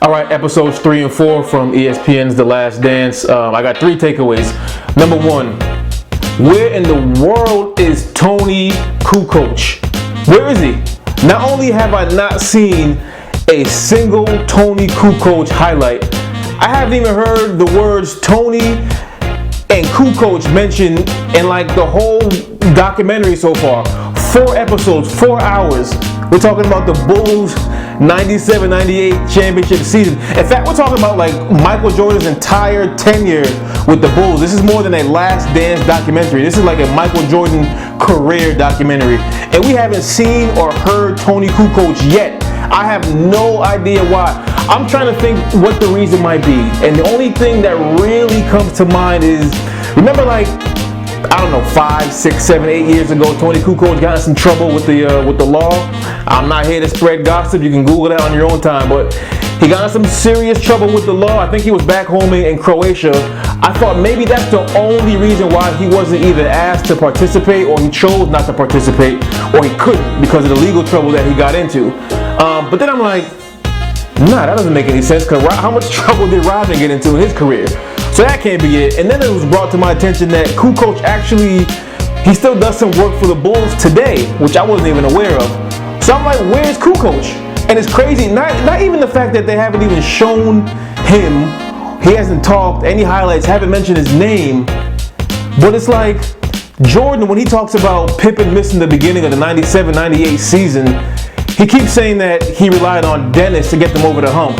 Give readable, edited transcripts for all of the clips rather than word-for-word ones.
All right, episodes 3 and 4 from ESPN's The Last Dance. I got 3 takeaways. Number 1, where in the world is Toni Kukoc? Where is he? Not only have I not seen a single Toni Kukoc highlight, I haven't even heard the words Toni and Kukoc mentioned in like the whole documentary so far. 4 episodes, 4 hours. We're talking about the Bulls 97-98 championship season. In fact, we're talking about like Michael Jordan's entire tenure with the Bulls. This is more than a Last Dance documentary. This is like a Michael Jordan career documentary. And we haven't seen or heard Toni Kukoc yet. I have no idea why. I'm trying to think what the reason might be. And the only thing that really comes to mind is, remember like, I don't know, 5, 6, 7, 8 years ago, Toni Kukoc got in some trouble with the law. I'm not here to spread gossip. You can Google that on your own time. But he got in some serious trouble with the law. I think he was back home in Croatia. I thought maybe that's the only reason why he wasn't either asked to participate or he chose not to participate or he couldn't because of the legal trouble that he got into. But then I'm like, nah, that doesn't make any sense because how much trouble did Rodman get into in his career? So that can't be it. And then it was brought to my attention that Kukoc actually, he still does some work for the Bulls today, which I wasn't even aware of. So I'm like, where's Kukoc? And it's crazy, not even the fact that they haven't even shown him, he hasn't talked, any highlights, haven't mentioned his name, but it's like Jordan, when he talks about Pippen missing the beginning of the 97-98 season, he keeps saying that he relied on Dennis to get them over the hump.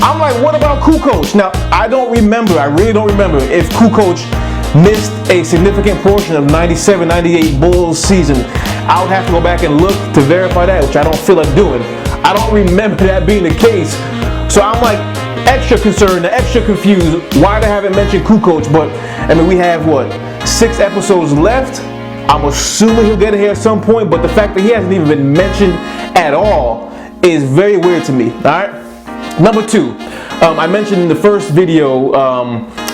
I'm like, what about Kukoc? Now, I really don't remember if Kukoc missed a significant portion of 97-98 Bulls season. I would have to go back and look to verify that, which I don't feel like doing. I don't remember that being the case. So I'm like extra concerned, extra confused why they haven't mentioned Kukoc. But I mean, we have what, 6 episodes left? I'm assuming he'll get in here at some point, but the fact that he hasn't even been mentioned at all is very weird to me. All right. Number 2, I mentioned in the first video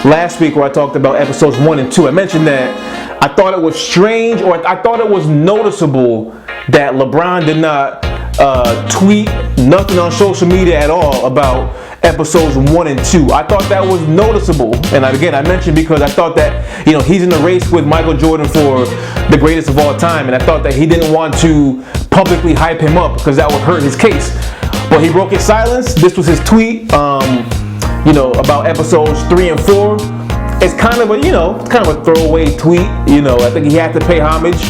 last week where I talked about episodes 1 and 2, I mentioned that I thought it was strange, or I thought it was noticeable that LeBron did not tweet nothing on social media at all about episodes 1 and 2. I thought that was noticeable, and again, I mentioned because I thought that, you know, he's in the race with Michael Jordan for the greatest of all time, and I thought that he didn't want to publicly hype him up because that would hurt his case. But he broke his silence. This was his tweet, you know, about episodes 3 and 4. It's kind of a throwaway tweet. You know, I think he had to pay homage.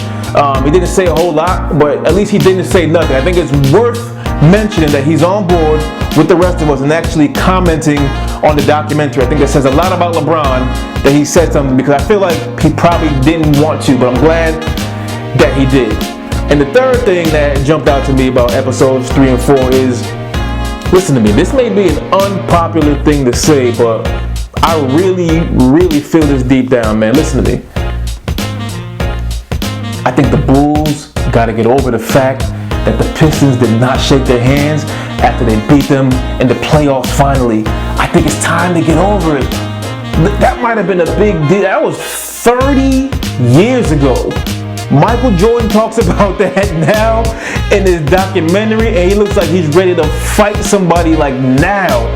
He didn't say a whole lot, but at least he didn't say nothing. I think it's worth mentioning that he's on board with the rest of us and actually commenting on the documentary. I think that says a lot about LeBron that he said something, because I feel like he probably didn't want to, but I'm glad that he did. And the third thing that jumped out to me about episodes 3 and 4 is, listen to me, this may be an unpopular thing to say, but I really, really feel this deep down, man. Listen to me. I think the Bulls got to get over the fact that the Pistons did not shake their hands after they beat them in the playoffs finally. I think it's time to get over it. That might have been a big deal. That was 30 years ago. Michael Jordan talks about that now in his documentary, and he looks like he's ready to fight somebody like now.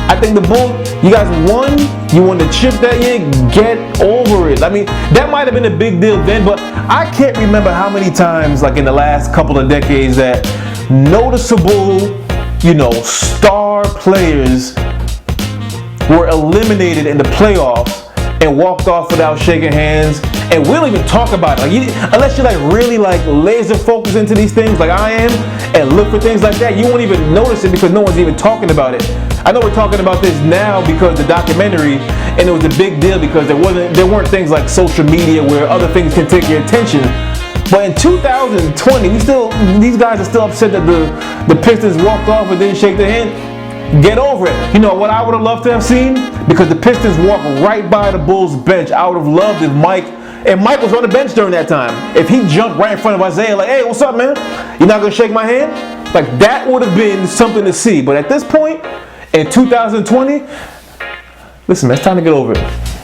I think the Bulls, you guys won, you won the chip that year, get over it. I mean, that might have been a big deal then, but I can't remember how many times, like in the last couple of decades, that noticeable, you know, star players were eliminated in the playoffs and walked off without shaking hands. And we don't even talk about it. Like, unless you're like really like laser focused into these things like I am and look for things like that, you won't even notice it because no one's even talking about it. I know we're talking about this now because the documentary, and it was a big deal because there weren't things like social media where other things can take your attention. But in 2020, these guys are still upset that the Pistons walked off and didn't shake their hand. Get over it. You know what I would have loved to have seen? Because the Pistons walked right by the Bulls bench. I would have loved if Mike was on the bench during that time. If he jumped right in front of Isaiah like, hey, what's up, man? You're not going to shake my hand? Like, that would have been something to see. But at this point, in 2020, listen, man, it's time to get over it.